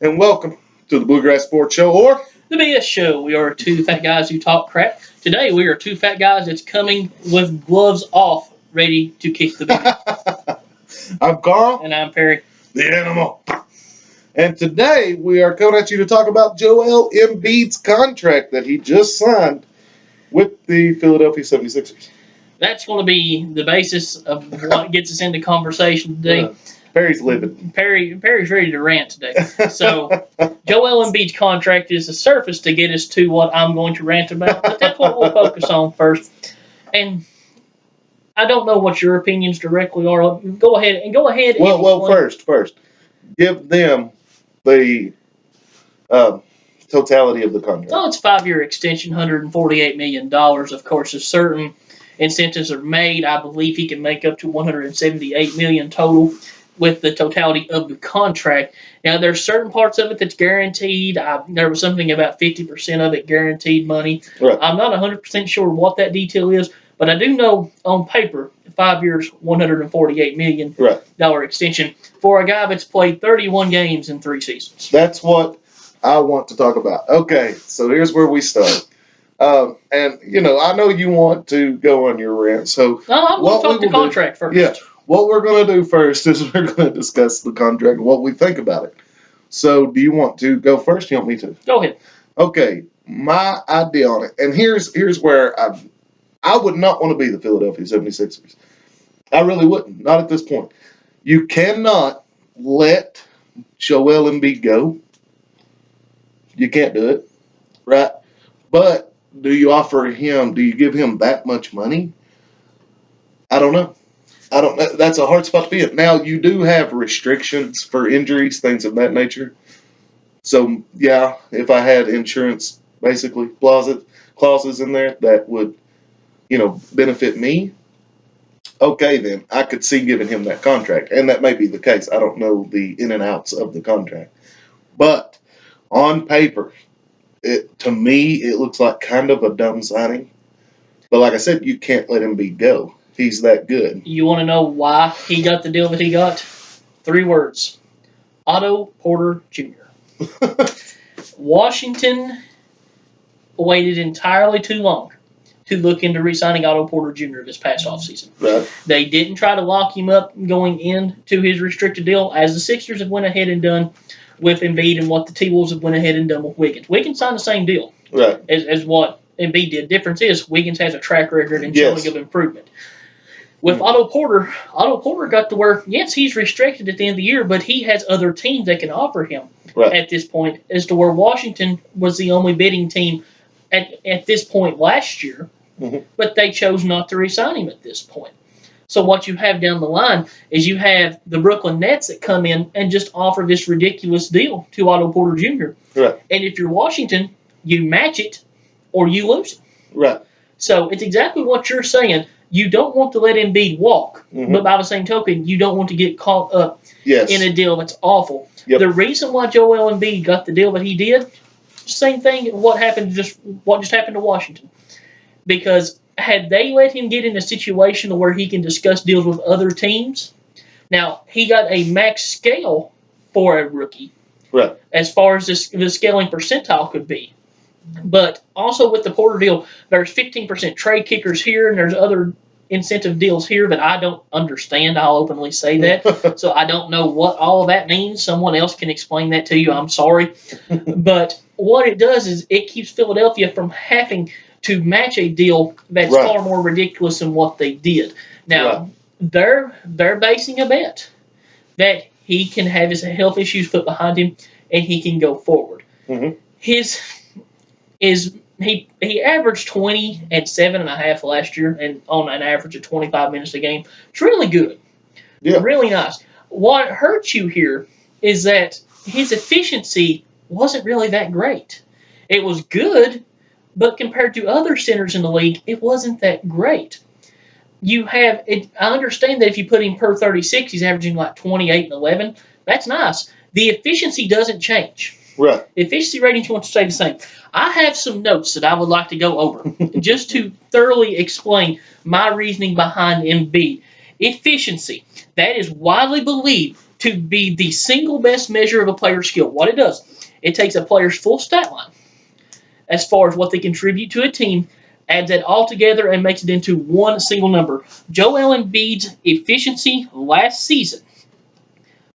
and welcome to the Bluegrass Sports Show, or The BS Show. We are two fat guys who talk crap. Today we are two fat guys that's coming with gloves off, ready to kick the business. I'm Carl, And I'm Perry. the animal. And today we are coming at you to talk about Joel Embiid's contract that he just signed with the Philadelphia 76ers. That's going to be the basis of what gets us into conversation today. Perry's livid. Perry's ready to rant today. So Joel Embiid's contract is the surface to get us to what I'm going to rant about, but that's what we'll focus on first. And I don't know what your opinions directly are. Go ahead. Well, first, give them the totality of the contract. Well, it's a 5-year extension, $148 million. Of course, if certain incentives are made, I believe he can make up to $178 million total with the totality of the contract. Now, there's certain parts of it that's guaranteed. There was something about 50% of it guaranteed money. Right. I'm not 100% sure what that detail is, but I do know on paper, 5 years, $148 million extension for a guy that's played 31 games in 3 seasons. That's what I want to talk about. Okay, so here's where we start. And, I know you want to go on your rant. So I'm going to talk the contract first. Yeah, what we're going to do first is we're going to discuss the contract and what we think about it. So do you want to go first? You want me to? Go ahead. Okay, my idea on it. And here's where I would not want to be the Philadelphia 76ers. I really wouldn't. Not at this point. You cannot let Joel Embiid go. You can't do it, right? But do you give him that much money? I don't know. That's a hard spot to be in. Now, you do have restrictions for injuries, things of that nature. So, yeah, if I had insurance, basically, clauses in there that would, benefit me, okay, then I could see giving him that contract. And that may be the case. I don't know the in and outs of the contract. But on paper, to me, it looks like kind of a dumb signing. But like I said, you can't let him go. He's that good. You want to know why he got the deal that he got? 3 words. Otto Porter Jr. Washington waited entirely too long to look into re-signing Otto Porter Jr. this past offseason. Right. They didn't try to lock him up going into his restricted deal, as the Sixers have went ahead and done with Embiid and what the T-Wolves have went ahead and done with Wiggins. Wiggins signed the same deal as what Embiid did. Difference is Wiggins has a track record and showing of improvement. With Otto Porter got to where, yes, he's restricted at the end of the year, but he has other teams that can offer him at this point, as to where Washington was the only bidding team at this point last year, but they chose not to re-sign him at this point. So what you have down the line is you have the Brooklyn Nets that come in and just offer this ridiculous deal to Otto Porter Jr. Right. And if you're Washington, you match it or you lose it. Right. So it's exactly what you're saying. You don't want to let Embiid walk, but by the same token, you don't want to get caught up in a deal that's awful. Yep. The reason why Joel Embiid got the deal that he did, same thing. What just happened to Washington? Because had they let him get in a situation where he can discuss deals with other teams, now he got a max scale for a rookie, right, as far as the scaling percentile could be. But also with the Porter deal, there's 15% trade kickers here, and there's other incentive deals here that I don't understand. I'll openly say that. So I don't know what all of that means. Someone else can explain that to you. I'm sorry. But what it does is it keeps Philadelphia from having to match a deal that's far more ridiculous than what they did. Now, they're basing a bet that he can have his health issues put behind him and he can go forward. He averaged 20 and 7.5 last year, and on an average of 25 minutes a game. It's really good. Yeah. Really nice. What hurts you here is that his efficiency wasn't really that great. It was good, but compared to other centers in the league, it wasn't that great. I understand that if you put him per 36, he's averaging like 28 and 11. That's nice. The efficiency doesn't change. Right. The efficiency ratings want to stay the same. I have some notes that I would like to go over just to thoroughly explain my reasoning behind Embiid. Efficiency. That is widely believed to be the single best measure of a player's skill. What it does, it takes a player's full stat line as far as what they contribute to a team, adds that all together and makes it into one single number. Joel Embiid's efficiency last season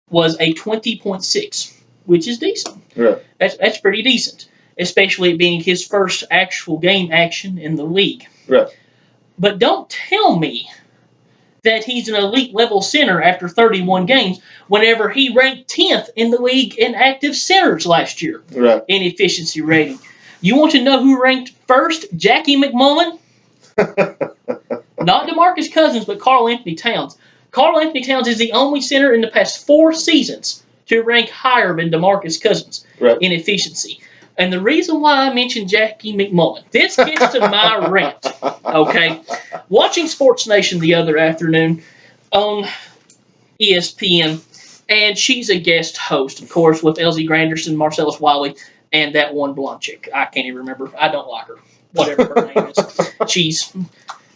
was a 20.6, which is decent. Right. That's pretty decent, especially it being his first actual game action in the league. Right. But don't tell me that he's an elite level center after 31 games whenever he ranked 10th in the league in active centers last year Right. in efficiency rating. You want to know who ranked first? Jackie McMullen? Not DeMarcus Cousins, but Karl Anthony Towns. Karl Anthony Towns is the only center in the past 4 seasons to rank higher than DeMarcus Cousins in efficiency. And the reason why I mentioned Jackie McMullen, this gets to my rant, okay? Watching Sports Nation the other afternoon on ESPN, and she's a guest host, of course, with LZ Granderson, Marcellus Wiley, and that one blonde chick. I can't even remember. I don't like her. Whatever her name is.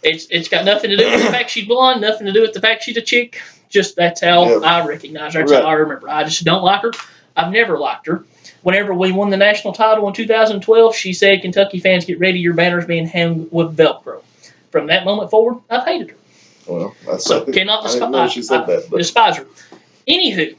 It's got nothing to do with the fact she's blonde, nothing to do with the fact she's a chick. Just that's how I recognize her. That's how I remember. I just don't like her. I've never liked her. Whenever we won the national title in 2012, she said, "Kentucky fans, get ready. Your banner's being hung with Velcro." From that moment forward, I've hated her. Well, that's so cannot despise her. Anywho,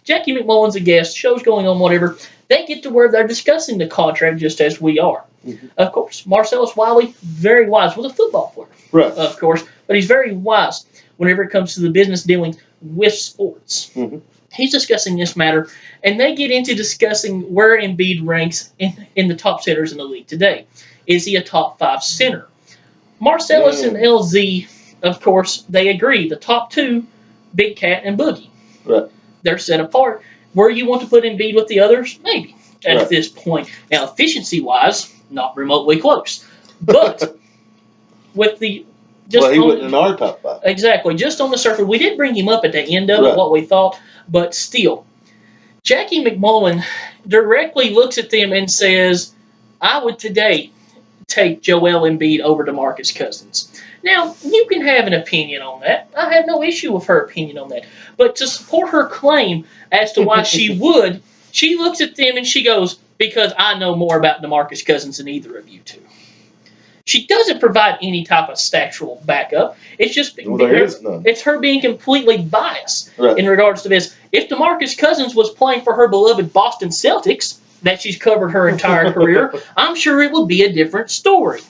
Jackie McMullen's a guest. Show's going on, whatever. They get to where they're discussing the contract just as we are. Mm-hmm. Of course, Marcellus Wiley, very wise, was a football player. Right. Of course, but he's very wise whenever it comes to the business dealing with sports. Mm-hmm. He's discussing this matter, and they get into discussing where Embiid ranks in the top centers in the league today. Is he a top 5 center? Marcellus and LZ, of course, they agree. The top 2, Big Cat and Boogie. Right. They're set apart. Where you want to put Embiid with the others? Maybe at this point. Now, efficiency-wise, not remotely close. But with the... he wasn't in our top 5. Exactly. Just on the surface. We did bring him up at the end of it, what we thought. But still, Jackie McMullen directly looks at them and says, I would today take Joel Embiid over DeMarcus Cousins. Now, you can have an opinion on that. I have no issue with her opinion on that. But to support her claim as to why she would, she looks at them and she goes, because I know more about DeMarcus Cousins than either of you two. She doesn't provide any type of statural backup. It's just it's her being completely biased in regards to this. If DeMarcus Cousins was playing for her beloved Boston Celtics that she's covered her entire career, I'm sure it would be a different story.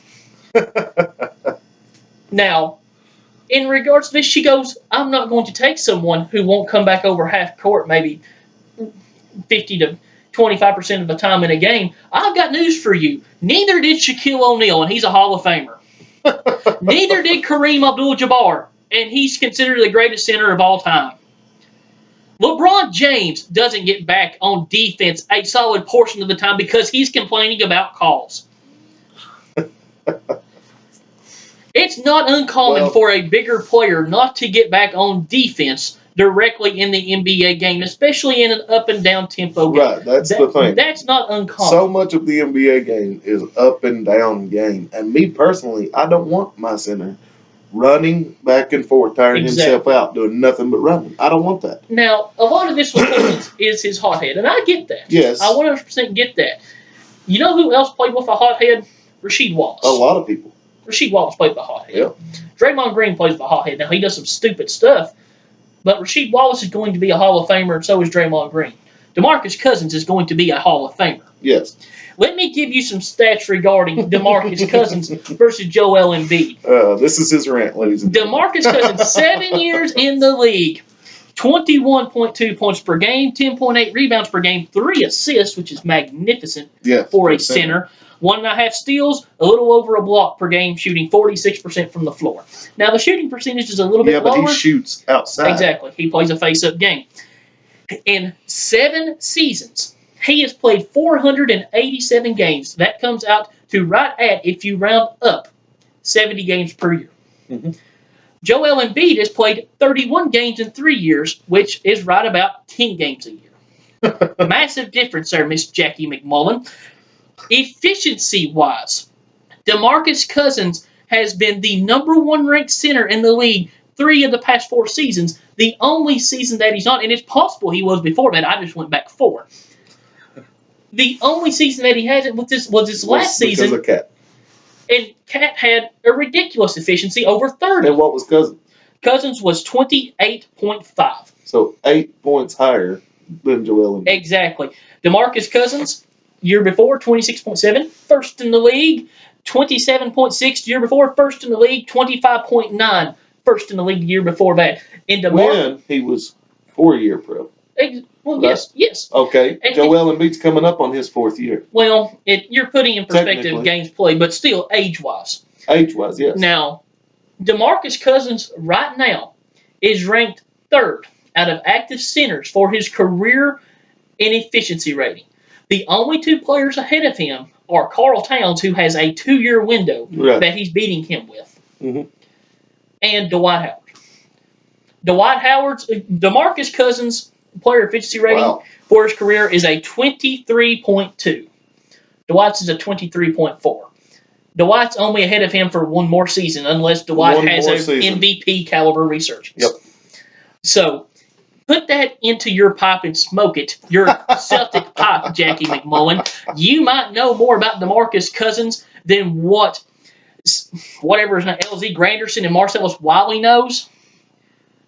Now, in regards to this, she goes, I'm not going to take someone who won't come back over half court maybe 50 to 25% of the time in a game. I've got news for you. Neither did Shaquille O'Neal, and he's a Hall of Famer. Neither did Kareem Abdul-Jabbar, and he's considered the greatest center of all time. LeBron James doesn't get back on defense a solid portion of the time because he's complaining about calls. It's not uncommon for a bigger player not to get back on defense directly in the NBA game, especially in an up and down tempo game. Right, that's the thing. That's not uncommon. So much of the NBA game is up and down game. And me personally, I don't want my center running back and forth, tiring himself out, doing nothing but running. I don't want that. Now, a lot of this is his hot head, and I get that. Yes. I 100% get that. You know who else played with a hot head? Rasheed Wallace. A lot of people. Rasheed Wallace played with a hot head. Yeah. Draymond Green plays with a hot head. Now, he does some stupid stuff, but Rasheed Wallace is going to be a Hall of Famer, and so is Draymond Green. DeMarcus Cousins is going to be a Hall of Famer. Yes. Let me give you some stats regarding DeMarcus Cousins versus Joel Embiid. This is his rant, ladies and gentlemen. DeMarcus Cousins, 7 years in the league, 21.2 points per game, 10.8 rebounds per game, 3 assists, which is magnificent for a center. 1.5 steals, a little over a block per game, shooting 46% from the floor. Now, the shooting percentage is a little bit lower. Yeah, but he shoots outside. Exactly. He plays a face-up game. In 7 seasons, he has played 487 games. That comes out to right at, if you round up, 70 games per year. Mm-hmm. Joel Embiid has played 31 games in 3 years, which is right about 10 games a year. Massive difference there, Miss Jackie McMullen. Efficiency-wise, DeMarcus Cousins has been the number 1 ranked center in the league 3 of the past 4 seasons, The only season that he's not, and it's possible he was before that, I just went back 4. The only season that he hasn't was this last season. Because of Cat. And Cat had a ridiculous efficiency over 30. And what was Cousins? Cousins was 28.5. So 8 points higher than Joel Embiid. Exactly. DeMarcus Cousins, year before, 26.7, first in the league. 27.6 year before, first in the league. 25.9, first in the league the year before that. And when he was 4-year pro. Well, right? Yes. Okay. Joel Embiid's coming up on his 4th year. Well, you're putting in perspective games played, but still age-wise. Age-wise, yes. Now, DeMarcus Cousins right now is ranked 3rd out of active centers for his career in efficiency rating. The only 2 players ahead of him are Karl Towns, who has a 2-year window that he's beating him with, and Dwight Howard. DeMarcus Cousins' player efficiency rating for his career is a 23.2. Dwight's is a 23.4. Dwight's only ahead of him for one more season, unless Dwight has an MVP caliber research. Yep. So put that into your pipe and smoke it. Your Celtic pipe, Jackie McMullen. You might know more about DeMarcus Cousins than whatever his name, LZ Granderson and Marcellus Wiley knows.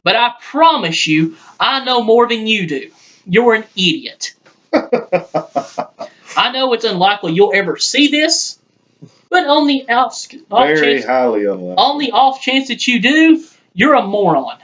But I promise you, I know more than you do. You're an idiot. I know it's unlikely you'll ever see this, but on the highly unlikely. On the off chance that you do, you're a moron.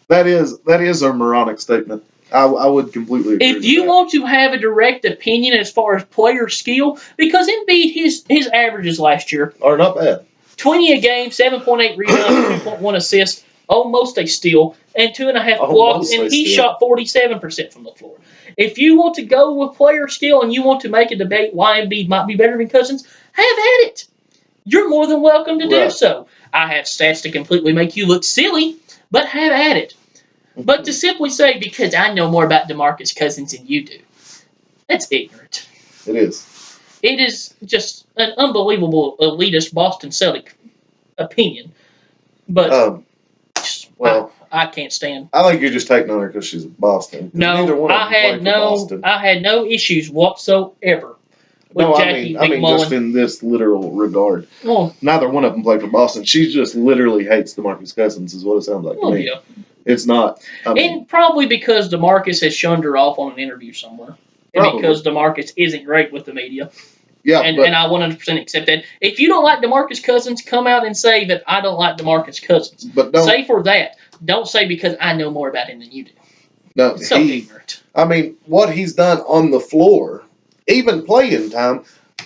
That is a moronic statement. I would completely agree. If you want to have a direct opinion as far as player skill, because Embiid, his averages last year are not bad. 20 a game, 7.8 rebounds, 2.1 assists, almost a steal, and 2.5 blocks, and he shot 47% from the floor. If you want to go with player skill and you want to make a debate why Embiid might be better than Cousins, have at it. You're more than welcome to do so. I have stats to completely make you look silly, but have at it. But to simply say, because I know more about DeMarcus Cousins than you do, that's ignorant. It is. It is just an unbelievable elitist Boston Celtic opinion. But I can't stand. I think you're just taking on her because she's Boston. No, I had no issues whatsoever with Jackie McMullen. I mean, just in this literal regard. Well, neither one of them played for Boston. She just literally hates DeMarcus Cousins, is what it sounds like to me. Yeah. It's not. And probably because DeMarcus has shunned her off on an interview somewhere. And because DeMarcus isn't great with the media. Yeah, and I 100% accept that. If you don't like DeMarcus Cousins, come out and say that I don't like DeMarcus Cousins. But don't say for that. Don't say because I know more about him than you do. No, so ignorant. I mean, what he's done on the floor, even playing time,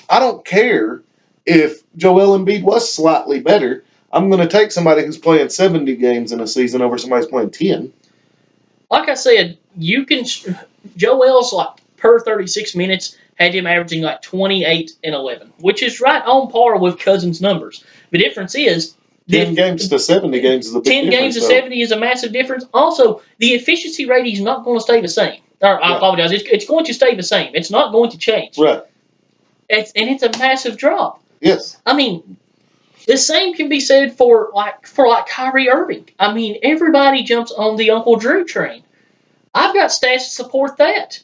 I don't care if Joel Embiid was slightly better. I'm going to take somebody who's playing 70 games in a season over somebody who's playing 10. Like I said, Joel's like per 36 minutes had him averaging like 28 and 11, which is right on par with Cousins' numbers. The difference is 10 games to 70 games is a big 10 difference. 10 games to 70 is a massive difference. Also, the efficiency rating is not going to stay the same. I apologize. It's going to stay the same. It's not going to change. Right. It's a massive drop. Yes. I mean, the same can be said for Kyrie Irving. I mean, everybody jumps on the Uncle Drew train. I've got stats to support that.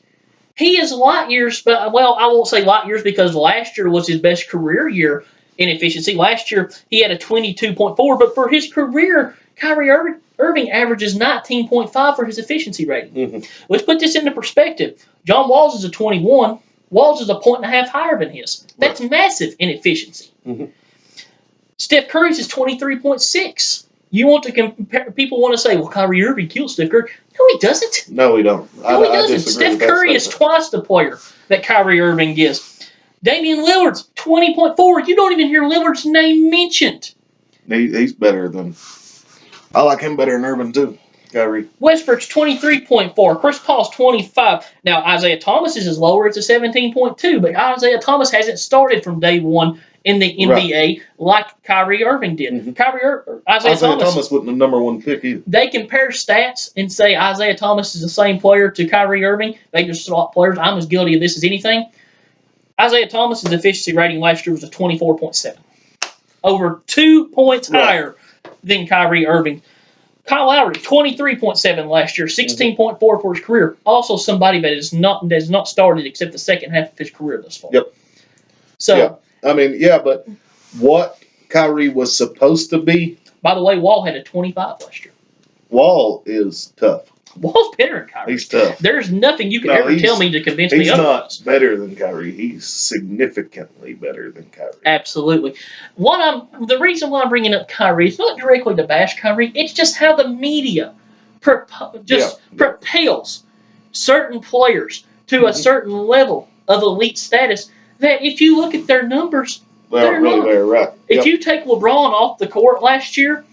He is light years, but I won't say light years because last year was his best career year in efficiency. Last year he had a 22.4, but for his career, Kyrie Irving averages 19.5 for his efficiency rating. Mm-hmm. Let's put this into perspective. John Wall's is a 21. Wall's is a 1.5 higher than his. That's massive in efficiency. Mm-hmm. Steph Curry's is 23.6. You want to compare? People want to say, "Well, Kyrie Irving killed Steph Curry." No, he doesn't. No, he don't. No, he doesn't. Steph Curry is twice the player that Kyrie Irving is. Damian Lillard's 20.4. You don't even hear Lillard's name mentioned. He's better than. I like him better than Irving too. Kyrie. Westbrook's 23.4. Chris Paul's 25. Now Isaiah Thomas's is lower. It's a 17.2. But Isaiah Thomas hasn't started from day one in the NBA like Kyrie Irving did. Mm-hmm. Isaiah Thomas wasn't the number one pick either. They compare stats and say Isaiah Thomas is the same player to Kyrie Irving. They just swap players. I'm as guilty of this as anything. Isaiah Thomas's efficiency rating last year was a 24.7. Over 2 points higher than Kyrie Irving. Kyle Lowry, 23.7 last year, 16.4 for his career. Also somebody that has not started except the second half of his career thus far. Yep. So, yeah. I mean, yeah, but what Kyrie was supposed to be. By the way, Wall had a 25 last year. Wall is tough. Wall's better than Kyrie. He's tough. There's nothing you can ever tell me to convince me otherwise. He's not better than Kyrie. He's significantly better than Kyrie. Absolutely. The reason why I'm bringing up Kyrie is not directly to bash Kyrie. It's just how the media propels certain players to a certain level of elite status that if you look at their numbers, they're really not. Very right. If you take LeBron off the court last year,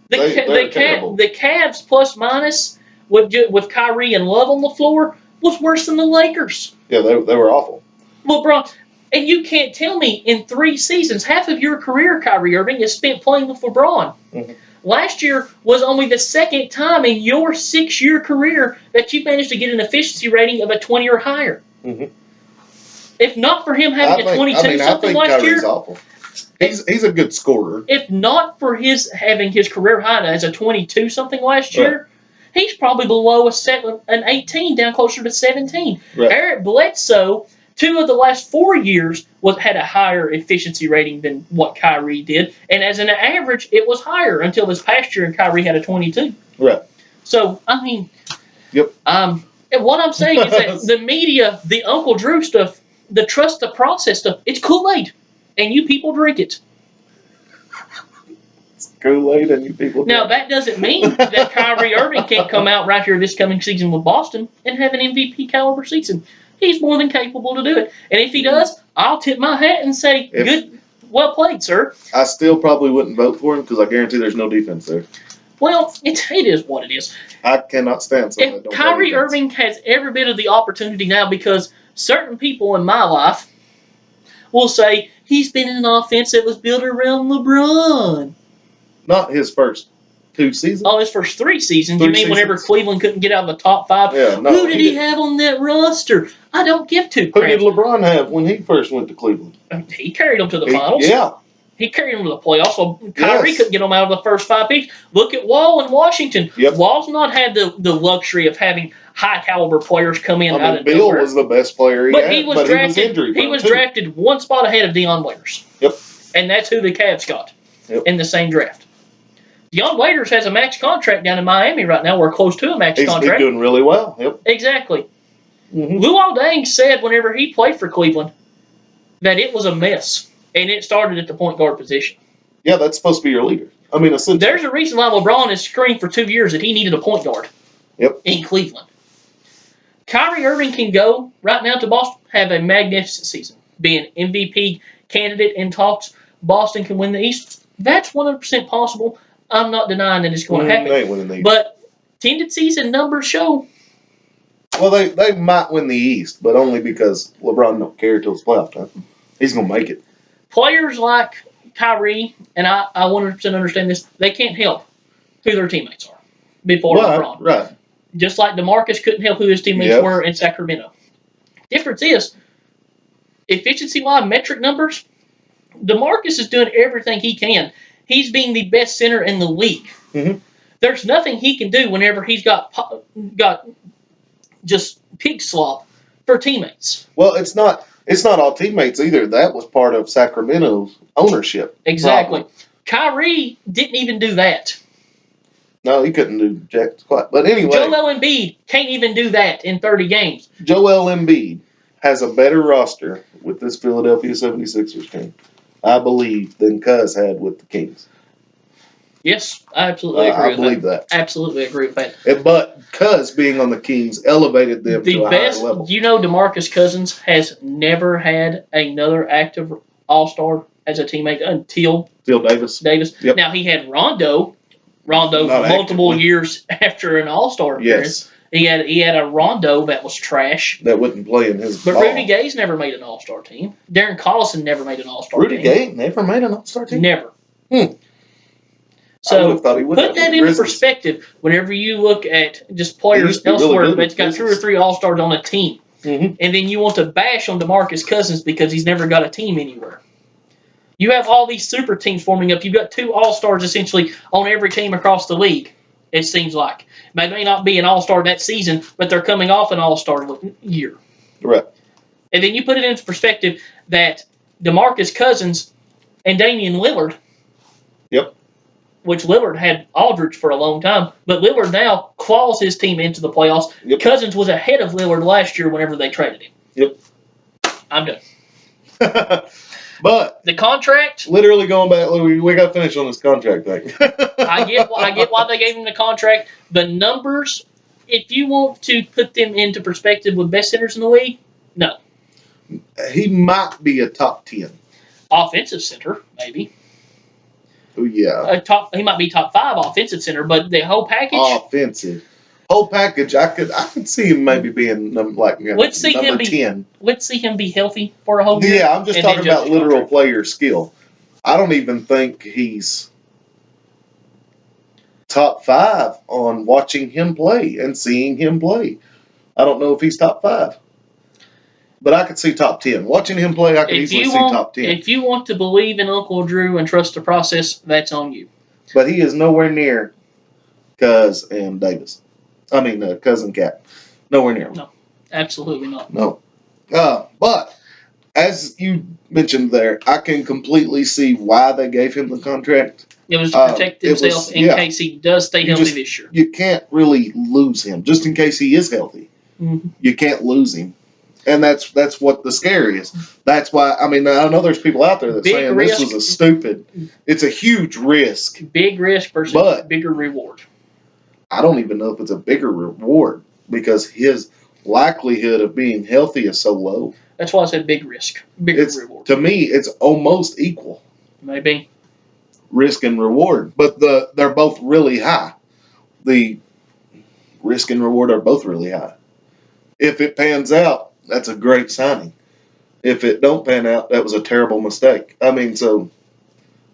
the Cavs plus minus with Kyrie and Love on the floor was worse than the Lakers. Yeah, they were awful. LeBron, and you can't tell me in 3 seasons, half of your career, Kyrie Irving, is spent playing with LeBron. Mm-hmm. Last year was only the second time in your 6-year career that you managed to get an efficiency rating of a 20 or higher. Mm-hmm. If not for him having a 22-something last Kyrie's year, awful. He's a good scorer. If not for his having his career high as a 22-something last year, he's probably below an 18, down closer to 17. Right. Eric Bledsoe, 2 of the last 4 years, had a higher efficiency rating than what Kyrie did, and as an average, it was higher until this past year, and Kyrie had a 22. Right. So, I mean, yep. What I'm saying is that the media, the Uncle Drew stuff, the trust the process stuff, it's Kool-Aid, and you people drink it. It's Kool-Aid and you people drink it. Now, that doesn't mean that Kyrie Irving can't come out right here this coming season with Boston and have an MVP caliber season. He's more than capable to do it. And if he does, I'll tip my hat and say, well played, sir. I still probably wouldn't vote for him because I guarantee there's no defense there. Well, it is what it is. I cannot stand something. If Kyrie Irving has every bit of the opportunity now, because certain people in my life will say he's been in an offense that was built around LeBron. Not his first 2 seasons. Oh, his first 3 seasons. You mean whenever Cleveland couldn't get out of the top 5? Yeah, no, who did he have on that roster? I don't give 2 craps. Who did LeBron have when he first went to Cleveland? He carried them to the finals. Yeah. He carried them to the playoffs. So Kyrie couldn't get them out of the first 5 picks. Look at Wall in Washington. Yep. Wall's not had the luxury of having high caliber players come in out of Bill nowhere. Was the best player he had, he was drafted 1 spot ahead of Deion Waiters. Yep. And that's who the Cavs got in the same draft. Deion Waiters has a max contract down in Miami right now. We're close to a max contract. He's doing really well. Yep. Exactly. Mm-hmm. Luol Deng said whenever he played for Cleveland that it was a mess. And it started at the point guard position. Yeah, that's supposed to be your leader. I mean, essentially. There's a reason why LeBron has screamed for 2 years that he needed a point guard. Yep. In Cleveland. Kyrie Irving can go right now to Boston, have a magnificent season, be an MVP candidate in talks. Boston can win the East. That's 100% possible. I'm not denying that it's going to happen. They ain't winning the East. But tendencies and numbers show. Well, they might win the East, but only because LeBron don't care till it's playoff time. He's going to make it. Players like Kyrie, and I 100% understand this, they can't help who their teammates are before LeBron. Right. Just like DeMarcus couldn't help who his teammates were in Sacramento. Difference is, efficiency-wise, metric numbers, DeMarcus is doing everything he can. He's being the best center in the league. Mm-hmm. There's nothing he can do whenever he's got just pig slop for teammates. Well, it's not all teammates either. That was part of Sacramento's ownership. Exactly. Problem. Kyrie didn't even do that. No, he couldn't do jack squat. But anyway. Joel Embiid can't even do that in 30 games. Joel Embiid has a better roster with this Philadelphia 76ers team, I believe, than Cuz had with the Kings. Yes, I absolutely agree with that. I believe that. Absolutely agree with that. But Cuz being on the Kings elevated them to a higher level. You know, DeMarcus Cousins has never had another active All-Star as a teammate until Davis. Yep. Now, he had Rondo multiple years after an All-Star appearance. Yes. He had a Rondo that was trash. That wouldn't play in his But ball. Rudy Gay's never made an All-Star team. Darren Collison never made an All-Star team. Rudy Gay never made an All-Star team? Never. So put that into perspective whenever you look at just players elsewhere that's got 2 or 3 All-Stars on a team. Mm-hmm. And then you want to bash on DeMarcus Cousins because he's never got a team anywhere. You have all these super teams forming up. You've got 2 all-stars essentially on every team across the league, it seems like. They may not be an all-star that season, but they're coming off an all-star year. Right. And then you put it into perspective that DeMarcus Cousins and Damian Lillard. Yep. Which Lillard had Aldridge for a long time, but Lillard now claws his team into the playoffs. Yep. Cousins was ahead of Lillard last year whenever they traded him. Yep. I'm done. But the contract. Literally going back, we got to finish on this contract thing. I get why they gave him the contract. The numbers, if you want to put them into perspective with best centers in the league, no. He might be a top 10 offensive center, maybe. Oh yeah. He might be top 5 offensive center, but the whole package. Whole package. I could see him maybe being like number 10. Let's see him be healthy for a whole year. Yeah, I'm just talking about literal player skill. I don't even think he's top 5 on watching him play and seeing him play. I don't know if he's top 5. But I could see top 10. Watching him play, I could easily see top 10. If you want to believe in Uncle Drew and trust the process, that's on you. But he is nowhere near Cuz and Davis. I mean, Cousin Cat. Nowhere near him. No, absolutely not. No. But, as you mentioned there, I can completely see why they gave him the contract. It was to protect himself in case he does stay healthy this year. You can't really lose him, just in case he is healthy. Mm-hmm. You can't lose him. And that's what the scare is. That's why, I mean, I know there's people out there that saying this was a stupid, it's a huge risk. Big risk versus bigger reward. I don't even know if it's a bigger reward because his likelihood of being healthy is so low. That's why I said big risk, bigger reward. To me, it's almost equal. Maybe. Risk and reward. But they're both really high. The risk and reward are both really high. If it pans out, that's a great signing. If it don't pan out, that was a terrible mistake. I mean, so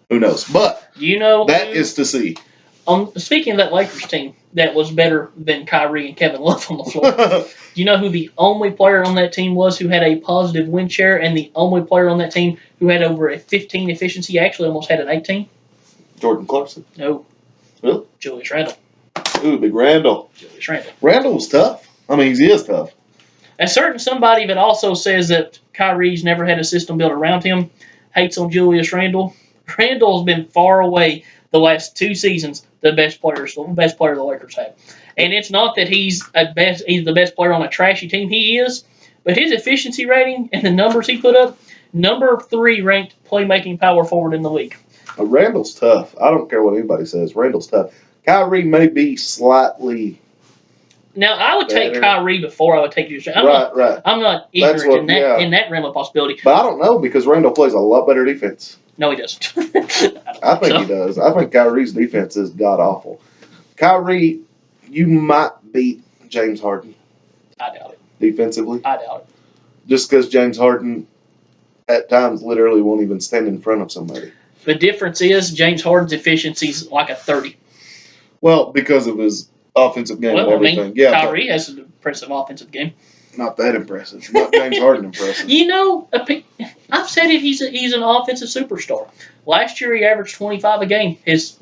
who knows? But that is to see. Speaking of that Lakers team that was better than Kyrie and Kevin Love on the floor, do you know who the only player on that team was who had a positive win share and the only player on that team who had over a 15 efficiency, actually almost had an 18? Jordan Clarkson. No. Really? Julius Randle. Ooh, big Randle. Julius Randle. Randle was tough. I mean, he is tough. A certain somebody that also says that Kyrie's never had a system built around him hates on Julius Randle. Randle's been far away the last 2 seasons the best player the Lakers have. And it's not that he's the best player on a trashy team. He is, but his efficiency rating and the numbers he put up, number 3 ranked playmaking power forward in the league. Randle's tough. I don't care what anybody says. Randle's tough. Kyrie may be slightly. Now, I would take Kyrie before I would take Julius. Right. I'm not ignorant in that realm of possibility. But I don't know because Randle plays a lot better defense. No, he doesn't. I think he does. I think Kyrie's defense is god-awful. Kyrie, you might beat James Harden. I doubt it. Defensively? I doubt it. Just because James Harden at times literally won't even stand in front of somebody. The difference is James Harden's efficiency is like a 30. Well, because of his offensive game and everything. I mean, Kyrie has an impressive offensive game. Not that impressive. Not James Harden impressive. You know, I've said it. He's an offensive superstar. Last year he averaged 25 a game. He's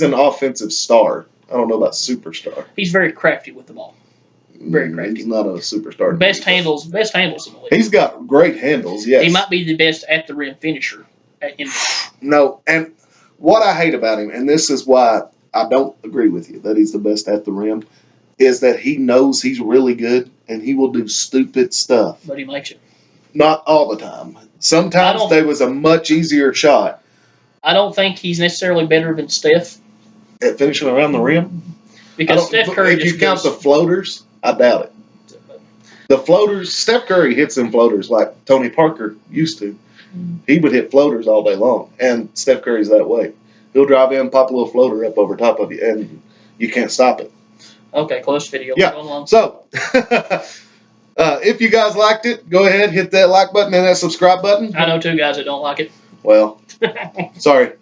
an offensive star. I don't know about superstar. He's very crafty with the ball. Very crafty. He's not a superstar. Best handles in the league. He's got great handles. Yes. He might be the best at the rim finisher. No, and what I hate about him, and this is why I don't agree with you that he's the best at the rim, is that he knows he's really good and he will do stupid stuff. But he makes it. Not all the time. Sometimes there was a much easier shot. I don't think he's necessarily better than Steph. At finishing around the rim? Because Steph Curry if you count the floaters, I doubt it. The floaters, Steph Curry hits them floaters like Tony Parker used to. He would hit floaters all day long, and Steph Curry's that way. He'll drive in, pop a little floater up over top of you, and you can't stop it. Okay, close video. Yeah. So, if you guys liked it, go ahead, hit that like button and that subscribe button. I know 2 guys that don't like it. Well, sorry.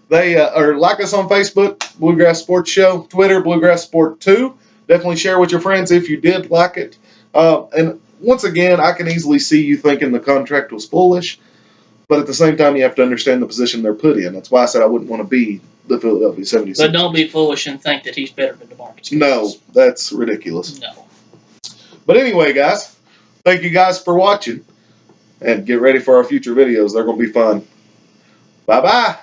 They or like us on Facebook, Bluegrass Sports Show, Twitter, Bluegrass Sport 2. Definitely share with your friends if you did like it. And once again, I can easily see you thinking the contract was foolish. But at the same time, you have to understand the position they're put in. That's why I said I wouldn't want to be the Philadelphia 76ers. But don't be foolish and think that he's better than DeMarcus. No, that's ridiculous. No. But anyway, guys, thank you guys for watching. And get ready for our future videos. They're going to be fun. Bye-bye.